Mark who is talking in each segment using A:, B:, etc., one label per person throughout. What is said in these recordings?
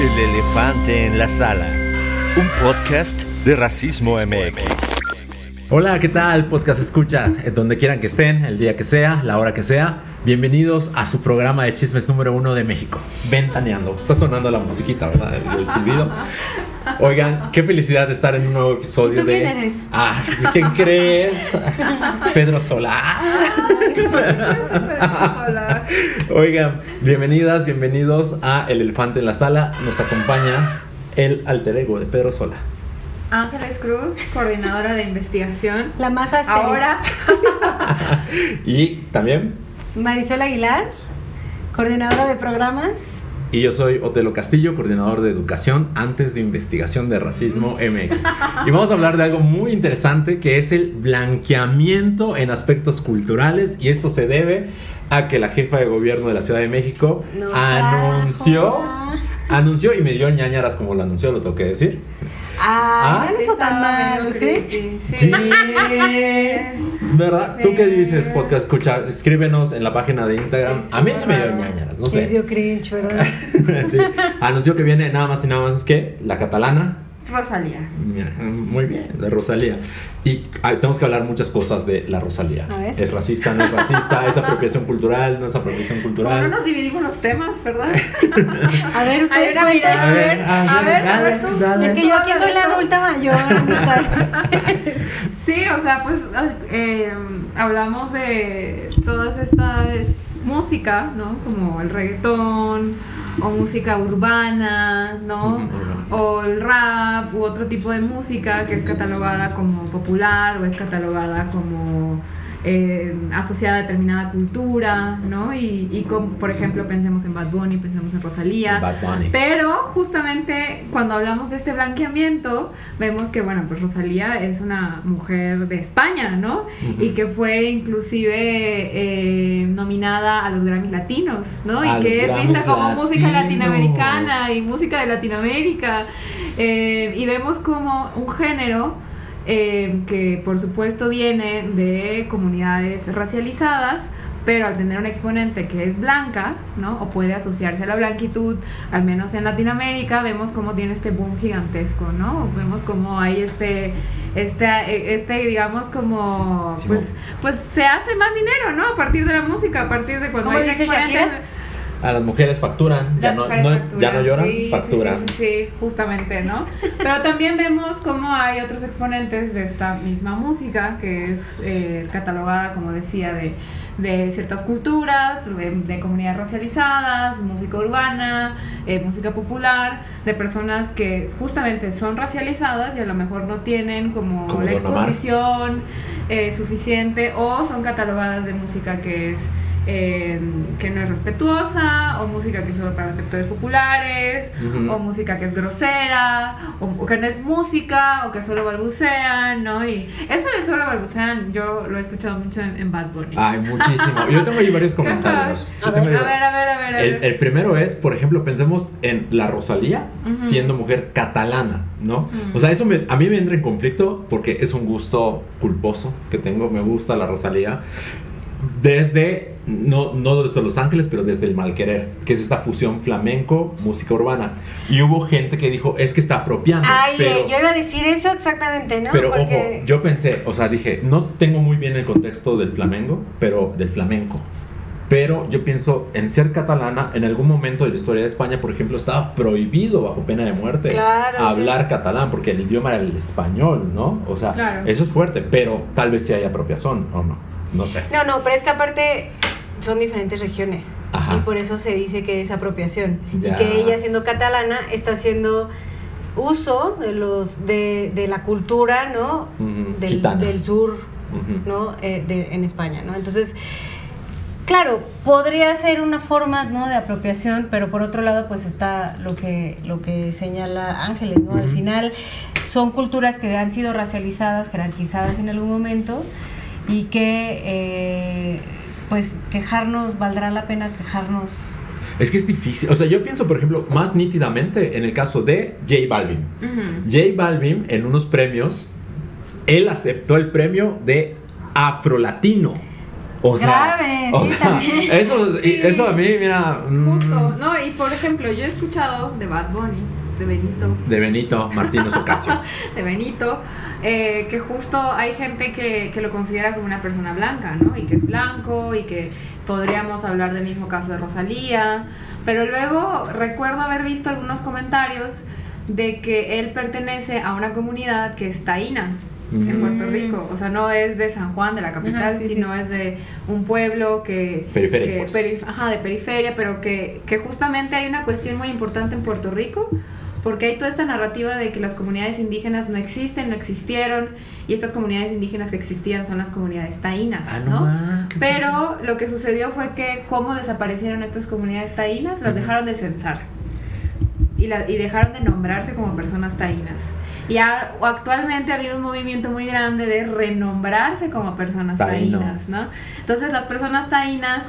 A: El elefante en la sala, un podcast de Racismo MX.
B: Hola, ¿qué tal? Podcast escuchas, donde quieran que estén, el día que sea, la hora que sea. Bienvenidos a su programa de chismes número 1 de México, Ventaneando. Está sonando la musiquita, ¿verdad? El silbido. Oigan, qué felicidad de estar en un nuevo episodio.
C: ¿Y tú quién eres?
B: ¿Quién crees? Pedro Solar. Oigan, bienvenidos a El Elefante en la Sala. Nos acompaña el alter ego de Pedro Sola.
D: Ángeles Cruz, coordinadora de investigación.
C: La más asterisco.
D: Ahora.
B: Y también
C: Marisol Aguilar, coordinadora de programas.
B: Y yo soy Otelo Castillo, coordinador de educación antes de investigación de Racismo MX. Y vamos a hablar de algo muy interesante, que es el blanqueamiento en aspectos culturales. Y esto se debe a que la jefa de gobierno de la Ciudad de México anunció y me dio ñañaras como lo anunció, lo tengo que decir.
C: No es eso tan malo, ¿sí?
B: Sí. ¿Verdad?
D: Sí.
B: ¿Tú qué dices, podcast? Escucha, escríbenos en la página de Instagram. A mí se me dio ñañaras, no sé.
C: Les dio cringe, ¿verdad?
B: Sí. Anunció que viene nada más y nada más que la catalana.
D: Rosalía.
B: Mira, muy bien, de Rosalía. Y tenemos que hablar muchas cosas de la Rosalía.
C: A ver.
B: ¿Es racista, no es racista? ¿Es apropiación cultural, no es apropiación
D: Como
B: cultural?
D: no nos dividimos los temas, ¿verdad?
C: A ver, ustedes
D: A ver,
C: cuenten.
D: a ver, tú.
B: dale.
C: Es que yo aquí soy la adulta mayor.
D: Sí, o sea, pues hablamos de todas estas música, ¿no? Como el reggaetón o música urbana, ¿no? O el rap u otro tipo de música que es catalogada como popular o es catalogada como asociada a determinada cultura, ¿no? Y como, por ejemplo, pensemos en Bad Bunny, pensemos en Rosalía.
B: Bad Bunny.
D: Pero justamente cuando hablamos de este blanqueamiento, vemos que, bueno, pues Rosalía es una mujer de España, ¿no? Y que fue inclusive nominada a los Grammys Latinos, ¿no? Y que es vista como música latinoamericana y música de Latinoamérica. Y vemos como un género que por supuesto viene de comunidades racializadas, pero al tener un exponente que es blanca, ¿no? O puede asociarse a la blanquitud, al menos en Latinoamérica, vemos cómo tiene este boom gigantesco, ¿no? Vemos cómo hay este digamos como,
B: Sí,
D: pues se hace más dinero, ¿no? A partir de la música, a partir de cuando
C: ¿Cómo
D: hay un
C: dice
D: exponente.
C: Shakira?
B: A las mujeres facturan, ya no lloran,
D: sí,
B: facturan.
D: Sí, justamente, ¿no? Pero también vemos cómo hay otros exponentes de esta misma música que es catalogada, como decía, de ciertas culturas, de comunidades racializadas, música urbana, música popular, de personas que justamente son racializadas y a lo mejor no tienen como la exposición suficiente, o son catalogadas de música que no es respetuosa, o música que es solo para los sectores populares, o música que es grosera, o que no es música, o que solo balbucean, ¿no? Y eso de solo balbucean yo lo he escuchado mucho en Bad Bunny.
B: Ay, muchísimo. Yo tengo ahí varios comentarios.
D: A ver.
B: El primero es, por ejemplo, pensemos en la Rosalía siendo mujer catalana, ¿no? O sea, eso a mí me entra en conflicto porque es un gusto culposo que tengo. Me gusta la Rosalía desde, no desde Los Ángeles, pero desde el Malquerer, que es esta fusión flamenco, música urbana. Y hubo gente que dijo, es que está apropiando.
C: Yo iba a decir eso exactamente, ¿no?
B: Pero
C: porque...
B: ojo, yo pensé, o sea, dije, no tengo muy bien el contexto del flamenco, pero yo pienso en ser catalana. En algún momento de la historia de España, por ejemplo, estaba prohibido bajo pena de muerte hablar catalán, porque el idioma era el español, ¿no? O sea, Eso es fuerte, pero tal vez sí hay apropiación o no sé.
C: No, pero es que aparte son diferentes regiones.
B: Ajá.
C: Y por eso se dice que es apropiación.
B: Ya.
C: Y que ella, siendo catalana, está haciendo uso de la cultura, ¿no? Del sur, ¿no? En España, ¿no? Entonces, claro, podría ser una forma, ¿no?, de apropiación, pero por otro lado, pues está lo que señala Ángeles, ¿no? Al final son culturas que han sido racializadas, jerarquizadas en algún momento, y que pues valdrá la pena quejarnos.
B: Es que es difícil. O sea, yo pienso, por ejemplo, más nítidamente en el caso de J Balvin. J Balvin, en unos premios, él aceptó el premio de Afrolatino. O sea,
C: grave, sí, también.
B: Eso a mí, mira.
D: Justo, no, y por ejemplo, yo he escuchado de Bad Bunny, de Benito
B: Martínez Ocasio.
D: de Benito, que justo hay gente que lo considera como una persona blanca, ¿no? Y que es blanco, y que podríamos hablar del mismo caso de Rosalía, pero luego recuerdo haber visto algunos comentarios de que él pertenece a una comunidad que es taína en Puerto Rico, o sea, no es de San Juan, de la capital, sino es de un pueblo que de periferia, pero que justamente hay una cuestión muy importante en Puerto Rico, porque hay toda esta narrativa de que las comunidades indígenas no existen, no existieron, y estas comunidades indígenas que existían son las comunidades taínas, ¿no? Pero lo que sucedió fue que como desaparecieron estas comunidades taínas, las dejaron de censar y dejaron de nombrarse como personas taínas. Y actualmente ha habido un movimiento muy grande de renombrarse como personas taínas, ¿no? Entonces las personas taínas,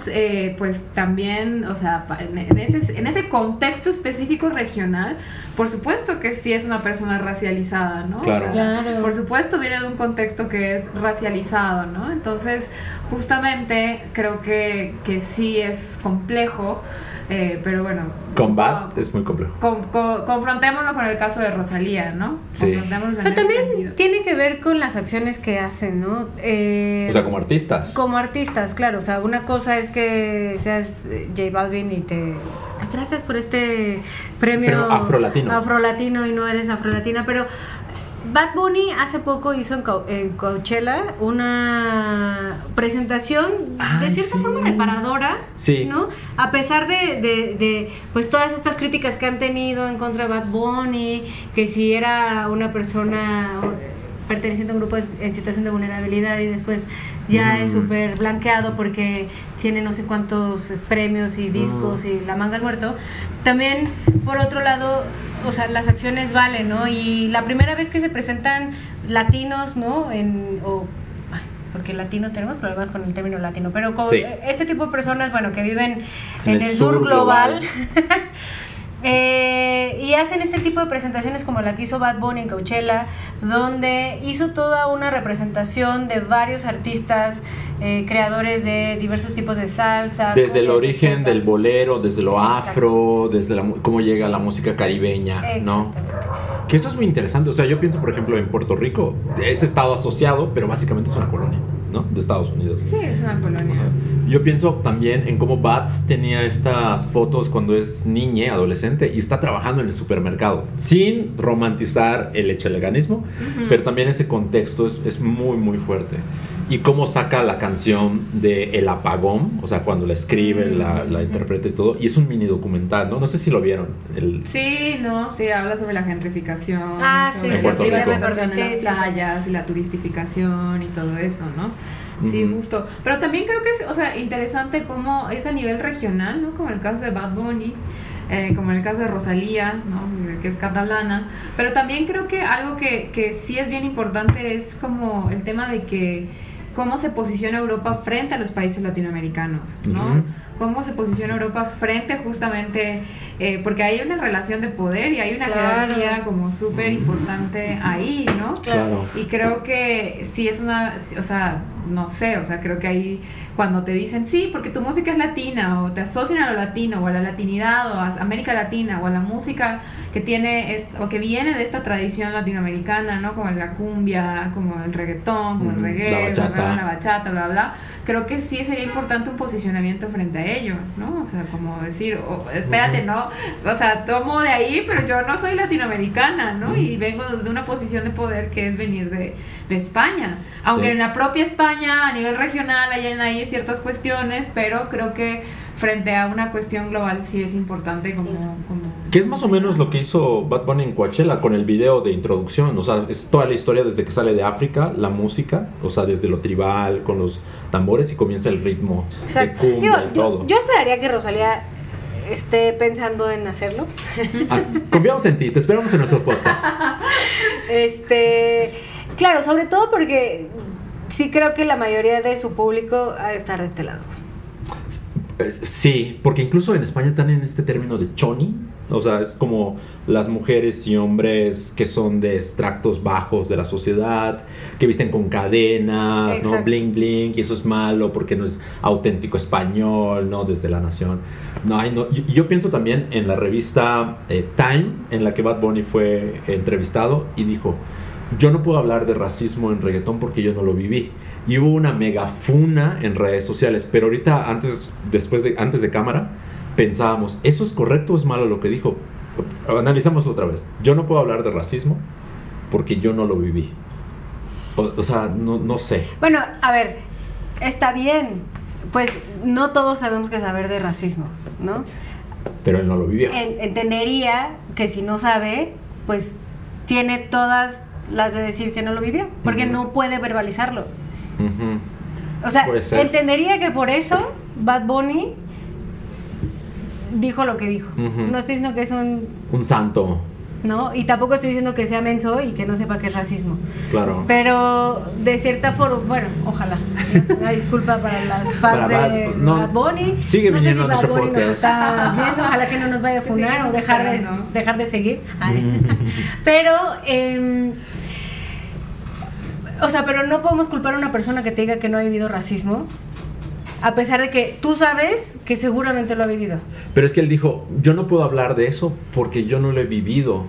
D: pues también, o sea, en ese contexto específico regional, por supuesto que sí es una persona racializada, ¿no?
B: Claro.
D: O sea, por supuesto viene de un contexto que es racializado, ¿no? Entonces, justamente creo que sí es complejo. Pero bueno,
B: es muy complejo.
D: Confrontémoslo con el caso de Rosalía, ¿no?
B: Sí.
C: Pero también tiene que ver con las acciones que hacen, ¿no?
B: O sea, como artistas.
C: Como artistas, claro. O sea, una cosa es que seas J Balvin y te... Gracias por este premio afrolatino y no eres afrolatina, pero Bad Bunny hace poco hizo en Coachella una presentación de cierta forma reparadora, ¿no? A pesar de pues todas estas críticas que han tenido en contra de Bad Bunny, que si era una persona perteneciente a un grupo en situación de vulnerabilidad y después ya es súper blanqueado porque tiene no sé cuántos premios y discos y la manga al muerto. También, por otro lado, o sea, las acciones valen, ¿no? Y la primera vez que se presentan latinos, ¿no? Porque latinos tenemos problemas con el término latino, pero con este tipo de personas, bueno, que viven en el sur global. Y hacen este tipo de presentaciones como la que hizo Bad Bunny en Coachella, donde hizo toda una representación de varios artistas, creadores de diversos tipos de salsa.
B: Desde el origen del bolero, desde lo afro, desde cómo llega la música caribeña, ¿no? Que eso es muy interesante. O sea, yo pienso, por ejemplo, en Puerto Rico, es estado asociado, pero básicamente es una colonia, ¿no? De Estados Unidos.
D: Sí, es una colonia.
B: Yo pienso también en cómo Bad tenía estas fotos cuando es niña, adolescente, y está trabajando en el supermercado, sin romantizar el echeleganismo, pero también ese contexto es muy, muy fuerte. Y cómo saca la canción de El Apagón, o sea, cuando la escribe, la interpreta y todo, y es un mini documental, ¿no? No sé si lo vieron.
D: Sí, habla sobre la gentrificación,
B: sobre
D: la gentrificación en las playas y la turistificación y todo eso, ¿no? Sí, justo. Pero también creo que es, o sea, interesante cómo es a nivel regional, ¿no? Como el caso de Bad Bunny, como en el caso de Rosalía, ¿no? Que es catalana. Pero también creo que algo que sí es bien importante es como el tema de que cómo se posiciona Europa frente a los países latinoamericanos, ¿no? Cómo se posiciona Europa frente justamente, porque hay una relación de poder y hay una jerarquía como súper importante ahí, ¿no?
B: Claro.
D: Y creo que sí es o sea, no sé, o sea, creo que ahí cuando te dicen, sí, porque tu música es latina, o te asocian a lo latino, o a la latinidad, o a América Latina, o a la música que tiene, o que viene de esta tradición latinoamericana, ¿no? Como la cumbia, como el reggaetón, como el reggae, la bachata, bla, bla. Creo que sí sería importante un posicionamiento frente a ello, ¿no? O sea, como decir, espérate, ¿no? O sea, tomo de ahí, pero yo no soy latinoamericana, ¿no? Y vengo desde una posición de poder que es venir de España. Aunque en la propia España, a nivel regional, hay ciertas cuestiones, pero creo que frente a una cuestión global sí es importante como...
B: Que es más o menos lo que hizo Bad Bunny en Coachella con el video de introducción. O sea, es toda la historia desde que sale de África, la música, o sea, desde lo tribal, con los tambores, y comienza el ritmo de cumbia y todo.
C: Yo esperaría que Rosalía esté pensando en hacerlo.
B: Confiamos en ti, te esperamos en nuestro podcast.
C: Claro, sobre todo porque sí creo que la mayoría de su público ha de estar de este lado.
B: Sí, porque incluso en España están en este término de choni, o sea, es como las mujeres y hombres que son de extractos bajos de la sociedad, que visten con cadenas, ¿no? Bling bling, y eso es malo porque no es auténtico español, ¿no? Desde la nación. No, yo pienso también en la revista Time, en la que Bad Bunny fue entrevistado y dijo: yo no puedo hablar de racismo en reggaetón porque yo no lo viví. Y hubo una mega funa en redes sociales. Pero ahorita, antes de cámara, pensábamos, ¿eso es correcto o es malo lo que dijo? Analizámoslo otra vez. Yo no puedo hablar de racismo porque yo no lo viví. O sea, no sé.
C: Bueno, a ver, está bien. Pues no todos sabemos qué saber de racismo, ¿no?
B: Pero él no lo vivió.
C: Entendería que si no sabe, pues tiene todas las de decir que no lo vivió, porque no puede verbalizarlo. O sea, entendería que por eso Bad Bunny dijo lo que dijo. No estoy diciendo que es un
B: santo,
C: ¿no? Y tampoco estoy diciendo que sea menso y que no sepa qué es racismo.
B: Claro.
C: Pero de cierta forma, bueno, ojalá. Una disculpa para las fans de Bad Bunny.
B: Sigue
C: no
B: viniendo
C: sé si Bad Bunny nos está viendo, ojalá que no nos vaya a funar o dejar de seguir. Pero o sea, pero no podemos culpar a una persona que te diga que no ha vivido racismo, a pesar de que tú sabes que seguramente lo ha vivido.
B: Pero es que él dijo, yo no puedo hablar de eso porque yo no lo he vivido.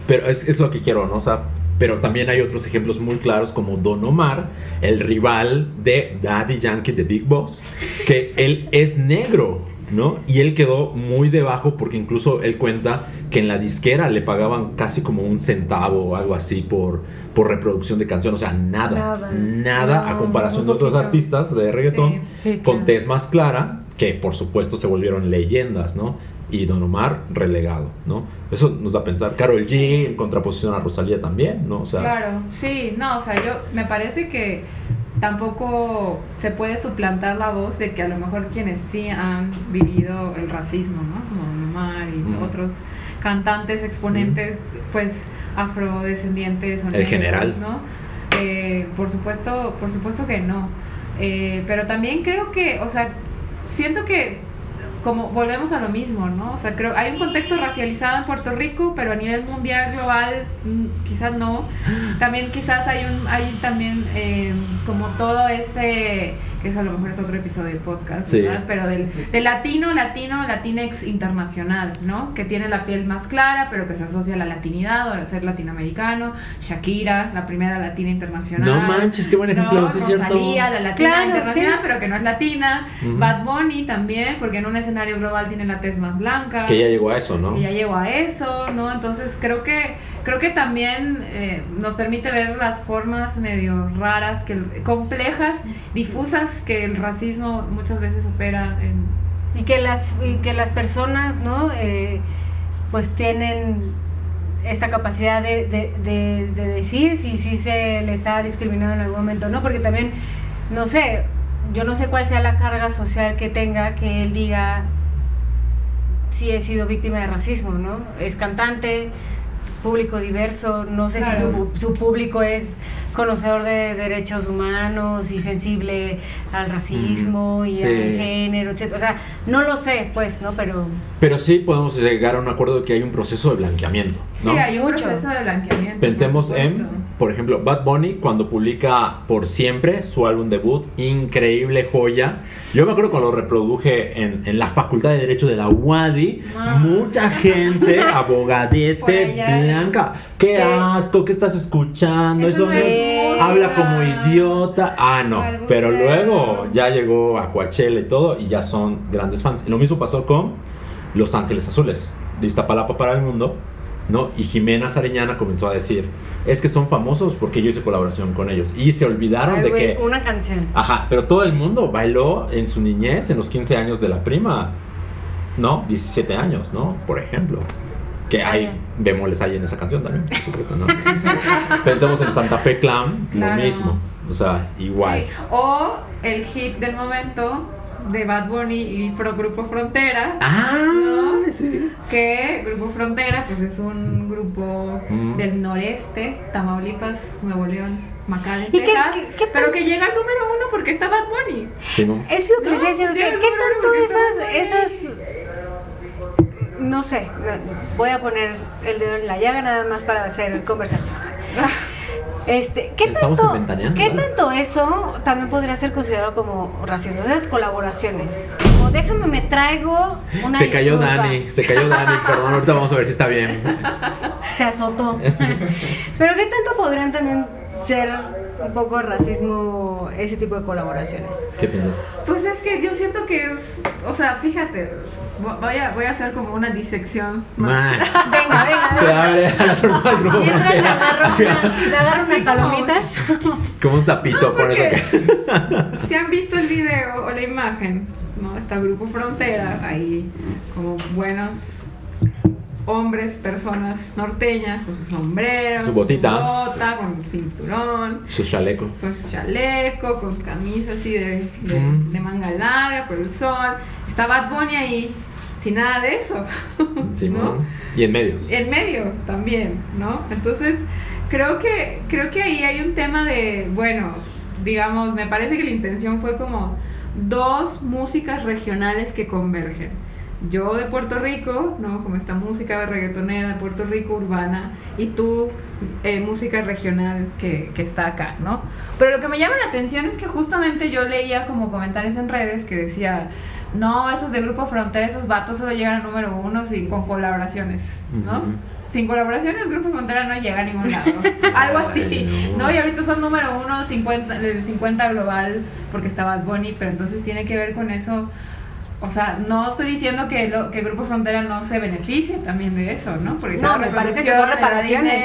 B: Pero es lo que quiero, ¿no? O sea, pero también hay otros ejemplos muy claros como Don Omar, el rival de Daddy Yankee de Big Boss, que él es negro, ¿no? Y él quedó muy debajo porque incluso él cuenta que en la disquera le pagaban casi como un centavo o algo así por reproducción de canción, o sea, nada a comparación de otros artistas de reggaetón con tez más clara, que por supuesto se volvieron leyendas, ¿no? Y Don Omar relegado, ¿no? Eso nos da a pensar. Karol G en contraposición a Rosalía también, ¿no? O sea,
D: claro, sí, no, o sea, me parece que tampoco se puede suplantar la voz de que a lo mejor quienes sí han vivido el racismo, ¿no? Como Don Omar y otros cantantes, exponentes, pues afrodescendientes o negros,
B: general,
D: ¿no? Por supuesto que no. Pero también creo que, o sea, siento que como volvemos a lo mismo, ¿no? O sea, creo hay un contexto racializado en Puerto Rico, pero a nivel mundial, global, quizás no. También quizás hay también como todo que eso a lo mejor es otro episodio del podcast, ¿verdad? Pero del latinex internacional, ¿no? Que tiene la piel más clara, pero que se asocia a la latinidad o al ser latinoamericano. Shakira, la primera latina internacional.
B: No manches, qué buen ejemplo,
D: ¿no?
B: ¿sí es cierto?
D: Rosalía, la latina internacional, pero que no es latina. Bad Bunny también, porque en un escenario global tiene la tez más blanca.
B: Que ya llegó a eso, ¿no?
D: ¿no? Entonces creo que también nos permite ver las formas medio raras, complejas, difusas, que el racismo muchas veces opera en...
C: Y que las personas, ¿no? Pues tienen esta capacidad de decir si se les ha discriminado en algún momento, ¿no? Porque también, no sé, yo no sé cuál sea la carga social que tenga que él diga si he sido víctima de racismo, ¿no? Es cantante, público diverso, no sé si su público es conocedor de derechos humanos y sensible al racismo y al género, etc. O sea, no lo sé, pues, ¿no? Pero
B: sí podemos llegar a un acuerdo de que hay un proceso de blanqueamiento, ¿no?
D: Sí, hay un proceso de blanqueamiento.
B: Pensemos en, por ejemplo, Bad Bunny cuando publica Por Siempre, su álbum debut, increíble joya. Yo me acuerdo cuando lo reproduje en la Facultad de Derecho de la UADY, mucha gente, abogadete, blanca, qué asco, ¿qué estás escuchando? Eso habla como idiota. No, pero luego ya llegó a Coachella y todo y ya son grandes fans. Y lo mismo pasó con Los Ángeles Azules, de Iztapalapa para el mundo, ¿no? Y Jimena Sariñana comenzó a decir, es que son famosos porque yo hice colaboración con ellos. Y se olvidaron de que...
C: una canción.
B: Ajá, pero todo el mundo bailó en su niñez, en los 15 años de la prima, ¿no? 17 años, ¿no? Por ejemplo. Que hay bemoles ahí en esa canción también, por supuesto, ¿no? Pensemos en Santa Fe Clown, lo mismo. O sea, igual.
D: Sí. O el hit del momento, de Bad Bunny y Grupo Frontera.
B: ¿No? Sí.
D: Que Grupo Frontera pues es un grupo del noreste, Tamaulipas, Nuevo León, McAllen, Texas, pero que llega al número 1 porque está Bad Bunny.
B: Sí, ¿no?
C: Es lo que les decía, ¿qué tanto esas no sé, voy a poner el dedo en la llaga nada más para hacer conversación. ¿Qué tanto eso también podría ser considerado como racismo? Esas colaboraciones. Como déjame, me traigo una
B: Se cayó Dani, perdón, ahorita vamos a ver si está bien.
C: Se azotó. Pero ¿qué tanto podrían también ser un poco racismo ese tipo de colaboraciones?
B: ¿Qué piensas?
D: Pues es que yo siento que es, o sea, fíjate, voy a hacer como una disección.
C: Venga.
B: Se abre a la sorpresa del grupo.
C: Mientras le agarro unas palomitas.
B: Como un sapito, por eso que...
D: Si han visto el video o la imagen, ¿no? Está Grupo Frontera, ahí como buenos hombres, personas norteñas, con su sombrero,
B: su botita,
D: su bota, con su cinturón,
B: su chaleco,
D: con su chaleco, con su camisa así de manga larga por el sol. Está Bad Bunny ahí, sin nada de eso.
B: Sí,
D: ¿no?
B: Y en medio.
D: En medio también, ¿no? Entonces, creo que ahí hay un tema de, bueno, digamos, me parece que la intención fue como dos músicas regionales que convergen. Yo de Puerto Rico, ¿no? Como esta música reggaetonera de Puerto Rico, urbana, y tú, música regional que está acá, ¿no? Pero lo que me llama la atención es que justamente yo leía como comentarios en redes que decía, no, esos de Grupo Frontera, esos vatos solo llegan a número 1 con colaboraciones, ¿no? Sin colaboraciones, Grupo Frontera no llega a ningún lado. Algo así, ¿no? Y ahorita son número 1, 50 global, porque está Bad Bunny, pero entonces tiene que ver con eso. O sea, no estoy diciendo que Grupo Frontera no se beneficie también de eso, ¿no? Porque
C: no, me parece que son reparaciones.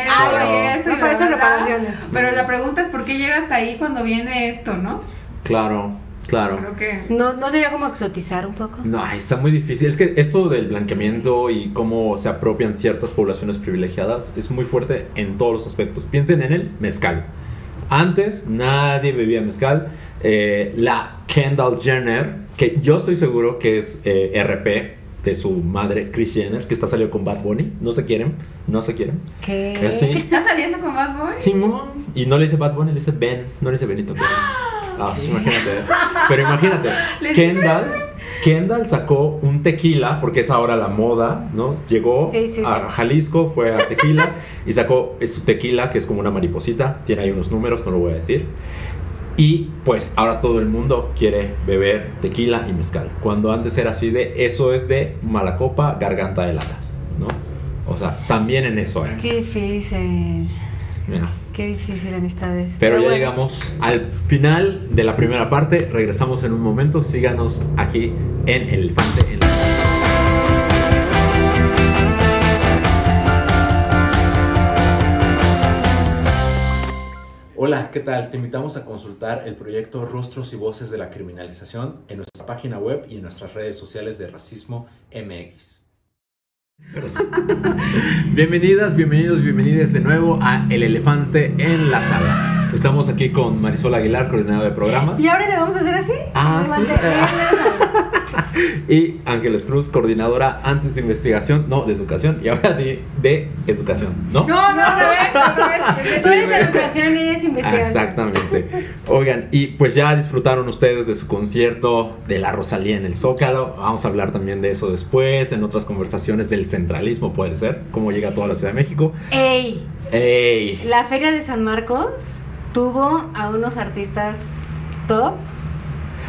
D: Me
C: parecen reparaciones.
D: Pero la pregunta es ¿por qué llega hasta ahí cuando viene esto, no?
B: Claro.
D: Creo que...
C: ¿No sería como exotizar un poco?
B: No, está muy difícil. Es que esto del blanqueamiento y cómo se apropian ciertas poblaciones privilegiadas es muy fuerte en todos los aspectos. Piensen en el mezcal. Antes nadie bebía mezcal. La Kendall Jenner, que yo estoy seguro que es RP de su madre Kris Jenner, que está saliendo con Bad Bunny. No se quieren.
C: ¿Qué?
B: ¿Sí?
D: ¿Está saliendo con Bad Bunny?
B: Simón. Y no le dice Bad Bunny, le dice Ben. No le dice Benito. Ben. Pues imagínate. Pero imagínate, Kendall sacó un tequila, porque es ahora la moda, ¿no? Llegó a Jalisco, fue a tequila y sacó su tequila, que es como una mariposita. Tiene ahí unos números, no lo voy a decir. Y pues ahora todo el mundo quiere beber tequila y mezcal. Cuando antes era así de, eso es de mala copa, garganta helada, ¿no? O sea, también en eso hay.
C: Qué difícil.
B: Mira.
C: Qué difícil, amistades.
B: Pero ya llegamos al final de la primera parte. Regresamos en un momento. Síganos aquí en El Elefante en la Sala. Hola, ¿qué tal? Te invitamos a consultar el proyecto Rostros y Voces de la Criminalización en nuestra página web y en nuestras redes sociales de Racismo MX. Bienvenidas de nuevo a El Elefante en la Sala. Estamos aquí con Marisol Aguilar, coordinadora de programas.
C: ¿Y ahora le vamos a hacer así?
B: Y Ángeles Cruz, coordinadora antes de investigación, no, de educación, y ahora de educación, ¿no?
C: No, tú eres de educación y ella es investigación.
B: Exactamente. Oigan, y pues ya disfrutaron ustedes de su concierto de la Rosalía en el Zócalo. Vamos a hablar también de eso después, en otras conversaciones del centralismo, puede ser, cómo llega a toda la Ciudad de México.
C: ¡Ey! La Feria de San Marcos tuvo a unos artistas top.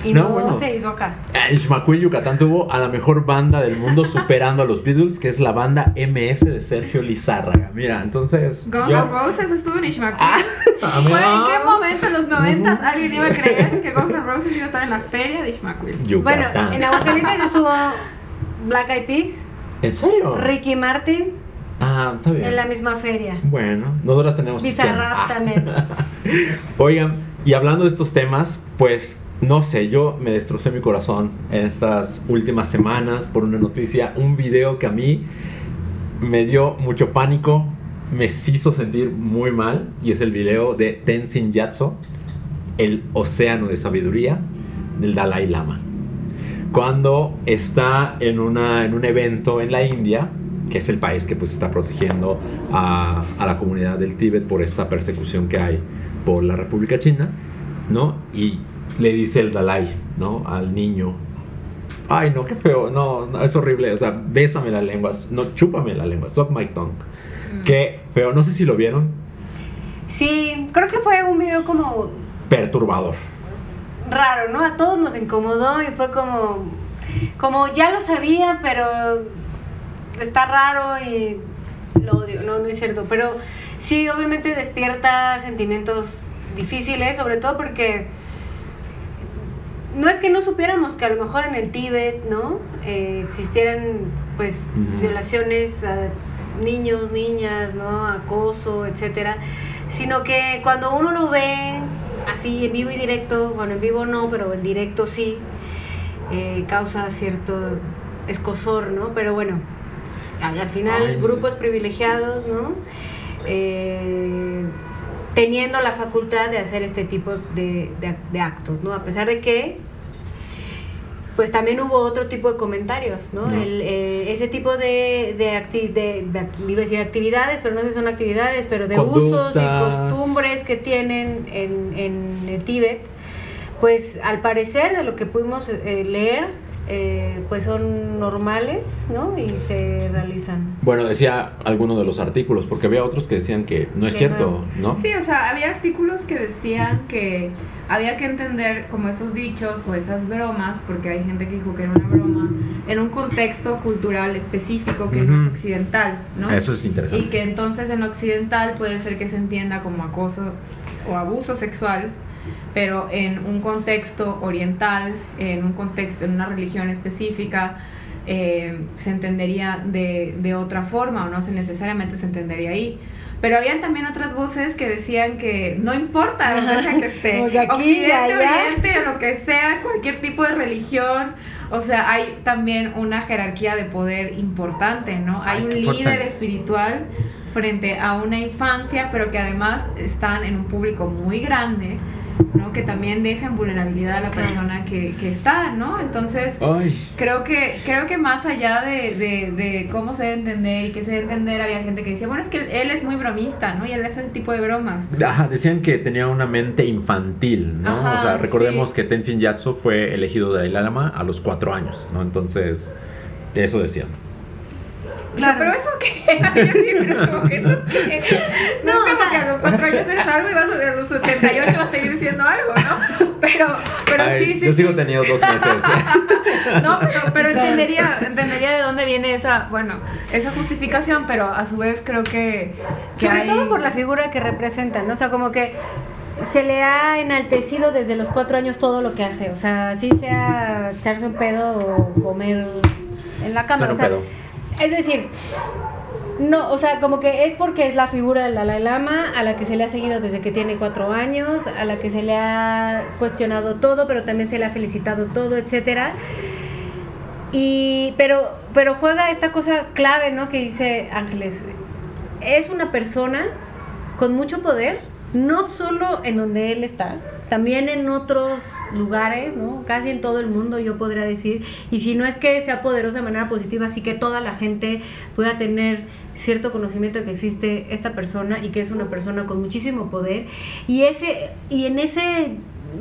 C: Y no se hizo acá.
B: El Xmacuil Yucatán tuvo a la mejor banda del mundo, superando a los Beatles, que es la banda MS de Sergio Lizárraga. Mira, entonces...
D: Guns N' Roses estuvo en Xmacuil. ¿En qué momento en los 90 alguien iba a creer que Guns N' Roses iba a estar en la feria de Xmacuil?
C: Bueno, en Aguascalientes estuvo Black Eyed Peas.
B: ¿En serio?
C: Ricky Martin.
B: Está bien.
C: En la misma feria.
B: Bueno, nosotras tenemos...
C: Bizarrap también.
B: Oigan, y hablando de estos temas, pues... No sé, yo me destrocé mi corazón en estas últimas semanas por una noticia, un video que a mí me dio mucho pánico, me hizo sentir muy mal, y es el video de Tenzin Gyatso, el océano de sabiduría del Dalai Lama. cuando está en un evento en la India, que es el país que pues está protegiendo a la comunidad del Tíbet por esta persecución que hay por la República China, ¿no? Y le dice el Dalai, ¿no? Al niño: ay, no, qué feo, no, es horrible, o sea, bésame la lengua, no, chúpame la lengua, suck my tongue. Qué feo, no sé si lo vieron.
C: Sí, creo que fue un video como...
B: perturbador.
C: Raro, ¿no? A todos nos incomodó y fue como ya lo sabía, pero está raro y lo odio. No es cierto, pero sí, obviamente despierta sentimientos difíciles, sobre todo porque no es que no supiéramos que a lo mejor en el Tíbet, ¿no? Existieran pues violaciones a niños, niñas, ¿no? Acoso, etcétera, sino que cuando uno lo ve así en vivo y directo, bueno, en vivo no, pero en directo sí, causa cierto escozor, ¿no? Pero bueno, al final grupos privilegiados, ¿no? Teniendo la facultad de hacer este tipo de actos, ¿no? A pesar de que pues también hubo otro tipo de comentarios, ¿no? Ese tipo iba a decir actividades, pero no sé si son actividades, pero de conductas, usos y costumbres que tienen en el Tíbet, pues al parecer de lo que pudimos leer, pues son normales, ¿no? Y se realizan.
B: Bueno, decía alguno de los artículos, porque había otros que decían que no es cierto, ¿no?
D: Sí, o sea, había artículos que decían que había que entender como esos dichos o esas bromas, porque hay gente que dijo que era una broma, en un contexto cultural específico que no es occidental, ¿no?
B: Eso es interesante.
D: Y que entonces en occidental puede ser que se entienda como acoso o abuso sexual, pero en un contexto oriental, en una religión específica, se entendería de otra forma, o no necesariamente se entendería ahí. Pero habían también otras voces que decían que no importa donde que esté, occidente, oriente, o lo que sea, cualquier tipo de religión, o sea, hay también una jerarquía de poder importante, ¿no? Hay un líder espiritual frente a una infancia, pero que además están en un público muy grande, ¿no? Que también deja en vulnerabilidad a la persona que está, ¿no? Entonces, creo que más allá de cómo se debe entender y qué se debe entender, había gente que decía, bueno, es que él es muy bromista, ¿no? Y él hace ese tipo de bromas.
B: Ajá, decían que tenía una mente infantil, ¿no?
C: Ajá,
B: o sea, recordemos que Tenzin Gyatso fue elegido Dalai Lama a los 4 años, ¿no? Entonces, eso decían.
D: Claro. Pero eso qué, yo sí, pero como que eso qué. No, o sea, que a los 4 años eres algo y a los 78 vas a seguir siendo algo, ¿no? Pero sí.
B: Yo sigo teniendo 2 meses.
D: No, pero entendería de dónde viene esa justificación, pero a su vez creo que
C: sobre todo por la figura que representa, ¿no? O sea, como que se le ha enaltecido desde los 4 años todo lo que hace, o sea, así sea echarse un pedo o comer en la cama, o sea, es decir, no, o sea, como que es porque es la figura del Dalai Lama a la que se le ha seguido desde que tiene 4 años, a la que se le ha cuestionado todo, pero también se le ha felicitado todo, etcétera. Pero juega esta cosa clave, ¿no? Que dice Ángeles, es una persona con mucho poder, no solo en donde él está, también en otros lugares, ¿no? Casi en todo el mundo, yo podría decir, y si no es que sea poderosa de manera positiva, así que toda la gente pueda tener cierto conocimiento de que existe esta persona y que es una persona con muchísimo poder, y en ese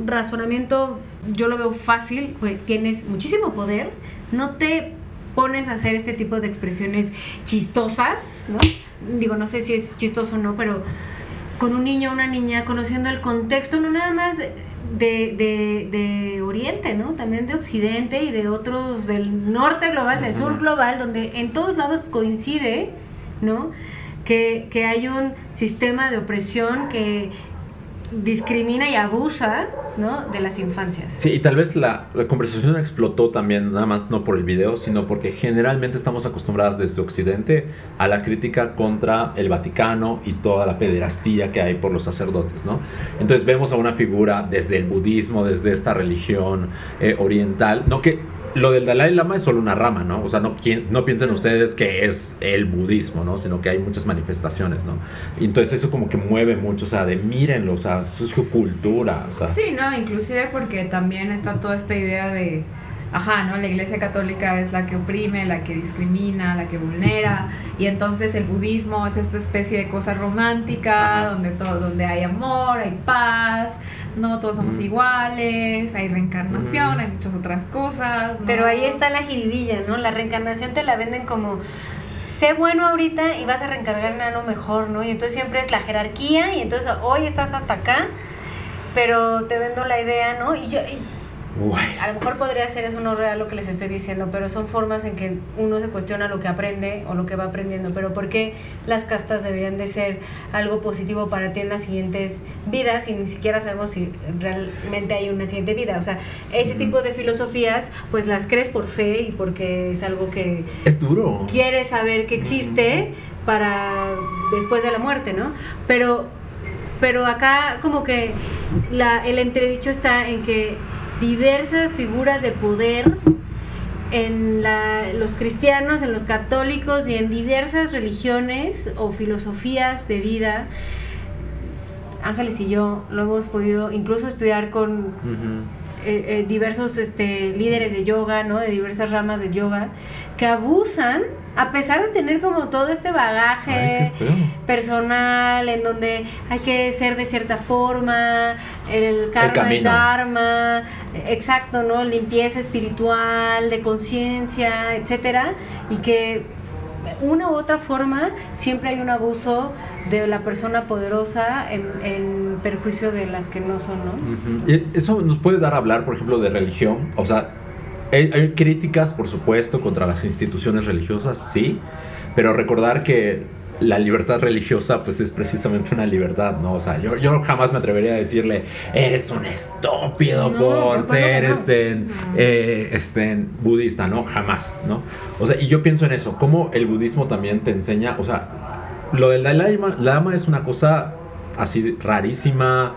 C: razonamiento yo lo veo fácil, pues tienes muchísimo poder, no te pones a hacer este tipo de expresiones chistosas, ¿no? Digo, no sé si es chistoso o no, pero con un niño o una niña, conociendo el contexto, no nada más de Oriente, ¿no? También de Occidente y de otros, del norte global, del sur global, donde en todos lados coincide, ¿no? Que hay un sistema de opresión que discrimina y abusa, ¿no? De las infancias.
B: Sí, y tal vez la conversación explotó también, nada más no por el video, sino porque generalmente estamos acostumbradas desde Occidente a la crítica contra el Vaticano y toda la pederastía que hay por los sacerdotes, ¿no? Entonces vemos a una figura desde el budismo, desde esta religión oriental, no que lo del Dalai Lama es solo una rama, ¿no? O sea, no piensen ustedes que es el budismo, ¿no? Sino que hay muchas manifestaciones, ¿no? Y entonces eso como que mueve mucho, o sea, de mírenlo, o sea, eso es su cultura, o sea.
D: Sí, no, inclusive porque también está toda esta idea de ¿no? La Iglesia Católica es la que oprime, la que discrimina, la que vulnera, y entonces el budismo es esta especie de cosa romántica, donde hay amor, hay paz, no todos somos iguales, hay reencarnación, hay muchas otras cosas, ¿no?
C: Pero ahí está la jiribilla, ¿no? La reencarnación te la venden como sé bueno ahorita y vas a reencarnar en algo mejor, ¿no? Y entonces siempre es la jerarquía, y entonces hoy estás hasta acá, pero te vendo la idea, ¿no? Y a lo mejor podría ser eso no real lo que les estoy diciendo, pero son formas en que uno se cuestiona lo que aprende o lo que va aprendiendo. Pero ¿por qué las castas deberían de ser algo positivo para ti en las siguientes vidas y ni siquiera sabemos si realmente hay una siguiente vida? O sea, ese tipo de filosofías pues las crees por fe y porque es algo que
B: es duro,
C: quieres saber que existe para después de la muerte, ¿no? Pero acá como que el entredicho está en que diversas figuras de poder en los cristianos, en los católicos y en diversas religiones o filosofías de vida. Ángeles y yo lo hemos podido incluso estudiar con diversos líderes de yoga, ¿no? De diversas ramas de yoga, que abusan, a pesar de tener como todo este bagaje personal, en donde hay que ser de cierta forma, el karma, el dharma, exacto, ¿no? Limpieza espiritual, de conciencia, etcétera, y que una u otra forma siempre hay un abuso de la persona poderosa en perjuicio de las que no son, ¿no?
B: Y eso nos puede dar a hablar, por ejemplo, de religión. O sea, hay críticas, por supuesto, contra las instituciones religiosas, sí, pero recordar que la libertad religiosa pues es precisamente una libertad, ¿no? O sea, yo jamás me atrevería a decirle eres un estúpido por ser budista, ¿no? Jamás, ¿no? O sea, y yo pienso en eso, cómo el budismo también te enseña, o sea, lo del Dalai Lama es una cosa así rarísima,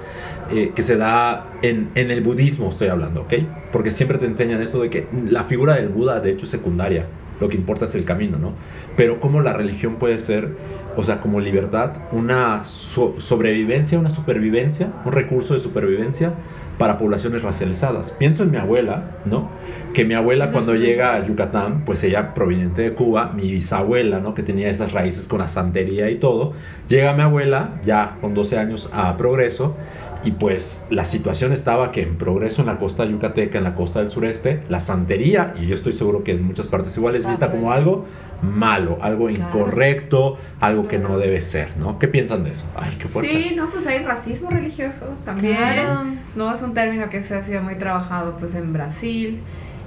B: que se da en el budismo, estoy hablando, ¿ok? Porque siempre te enseñan esto de que la figura del Buda de hecho es secundaria, lo que importa es el camino, ¿no? Pero cómo la religión puede ser, o sea, como libertad, una sobrevivencia, una supervivencia, un recurso de supervivencia para poblaciones racializadas. Pienso en mi abuela, ¿no? Que mi abuela cuando llega a Yucatán, pues ella proveniente de Cuba, mi bisabuela, ¿no? Que tenía esas raíces con la santería y todo, llega mi abuela ya con 12 años a Progreso. Y pues la situación estaba que en Progreso, en la costa yucateca, en la costa del sureste, la santería, y yo estoy seguro que en muchas partes igual es vista como algo malo, algo incorrecto, algo que no debe ser, ¿no? ¿Qué piensan de eso? Ay, qué fuerte.
D: Sí, no, pues hay racismo religioso también, ¿no? Es un término que se ha sido muy trabajado pues en Brasil,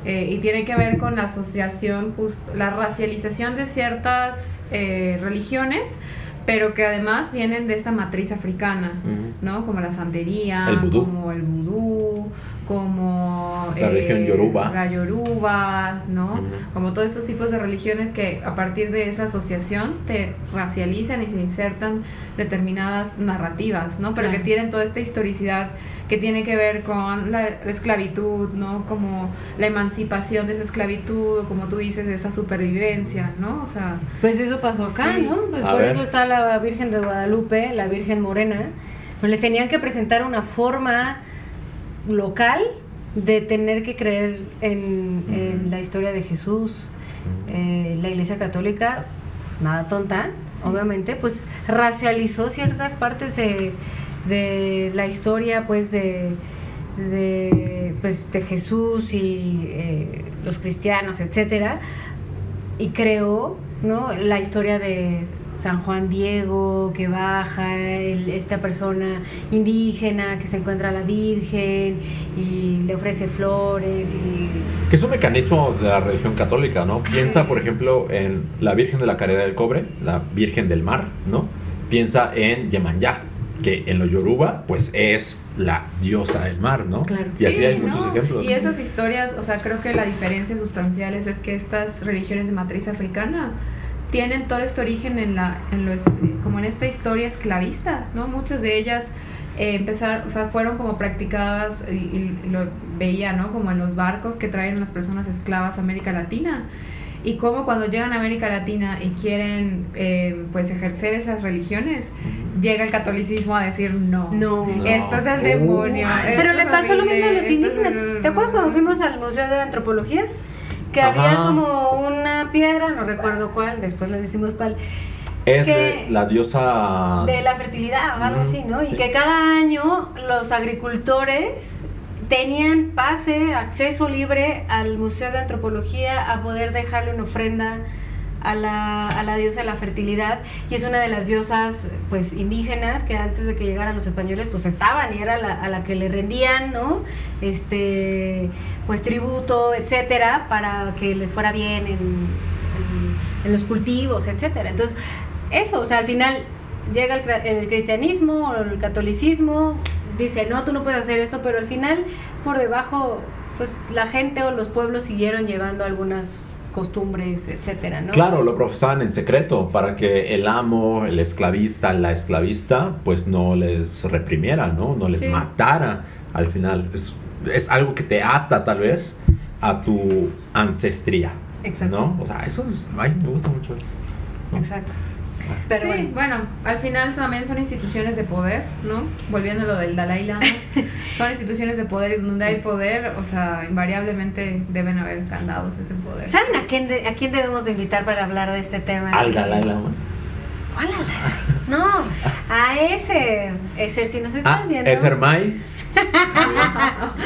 D: y tiene que ver con la asociación, la racialización de ciertas religiones, pero que además vienen de esta matriz africana, ¿no? Como la santería, como el vudú, como
B: la religión yoruba.
D: La yoruba, ¿no? Como todos estos tipos de religiones que a partir de esa asociación te racializan y se insertan determinadas narrativas, ¿no? Pero que tienen toda esta historicidad que tiene que ver con la esclavitud, ¿no? Como la emancipación de esa esclavitud, o como tú dices, de esa supervivencia, ¿no? O sea,
C: pues eso pasó acá, ¿no? Pues por eso está la Virgen de Guadalupe, la Virgen Morena, pues les tenían que presentar una forma local de tener que creer en la historia de Jesús. La Iglesia Católica, nada tonta, obviamente, pues racializó ciertas partes de la historia, pues de Jesús y los cristianos, etcétera, y creó, ¿no? La historia de San Juan Diego, que baja, esta persona indígena que se encuentra a la Virgen y le ofrece flores.
B: Que es un mecanismo de la religión católica, ¿no? Piensa, por ejemplo, en la Virgen de la Caridad del Cobre, la Virgen del Mar, ¿no? Piensa en Yemanyá, que en los yoruba, pues es la diosa del mar, ¿no? Claro. Y así hay muchos ejemplos.
D: Y esas historias, o sea, creo que la diferencia sustancial es que estas religiones de matriz africana tienen todo este origen como en esta historia esclavista, ¿no? Muchas de ellas fueron como practicadas y lo veía, ¿no? Como en los barcos que traen las personas esclavas a América Latina. y cómo cuando llegan a América Latina y quieren pues ejercer esas religiones, llega el catolicismo a decir no. Esto es del demonio.
C: Pero le pasó lo mismo a los indígenas. ¿Te acuerdas cuando fuimos al Museo de Antropología? Que había como una piedra, no recuerdo cuál, después les decimos cuál.
B: Es de la diosa
C: de la fertilidad o algo así, ¿no? Y que cada año los agricultores tenían acceso libre al Museo de Antropología a poder dejarle una ofrenda a la diosa de la fertilidad, y es una de las diosas pues indígenas que antes de que llegaran los españoles pues estaban, y era a la que le rendían, ¿no? Pues tributo, etcétera, para que les fuera bien en los cultivos, etcétera. Entonces, eso, o sea, al final llega el cristianismo o el catolicismo, dice, no, tú no puedes hacer eso, pero al final, por debajo, pues la gente o los pueblos siguieron llevando algunas costumbres, etcétera, ¿no?
B: Claro, lo profesaban en secreto para que el amo, el esclavista, la esclavista, pues no les reprimiera, ¿no? No les matara al final. Es algo que te ata, tal vez, a tu ancestría.
C: Exacto.
B: ¿No? O sea, eso es... Ay, me gusta mucho eso, ¿no?
C: Exacto. Pero
D: bueno, al final también son instituciones de poder, ¿no? Volviendo a lo del Dalai Lama, son instituciones de poder, y donde hay poder, o sea, invariablemente deben haber candados ese poder.
C: ¿Saben a quién debemos de invitar para hablar de este tema?
B: Al Dalai Lama.
C: ¿Cuál al Dalai? No, a ese, si nos estás viendo.
B: Es Hermay.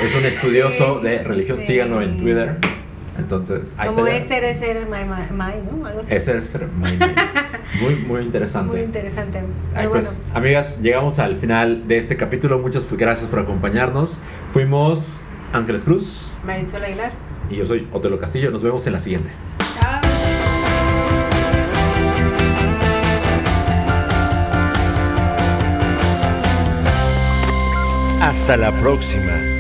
B: Es un estudioso de religión, síganlo en Twitter. Entonces, ahí
C: como
B: está.
C: es ser May, ¿no? Algo así.
B: Es ser May. Muy interesante.
C: Muy interesante.
B: Ay, pues, amigas, llegamos al final de este capítulo. Muchas gracias por acompañarnos. Fuimos Ángeles Cruz,
C: Marisol Aguilar,
B: y yo soy Otelo Castillo. Nos vemos en la siguiente.
D: Chao.
A: Hasta la próxima.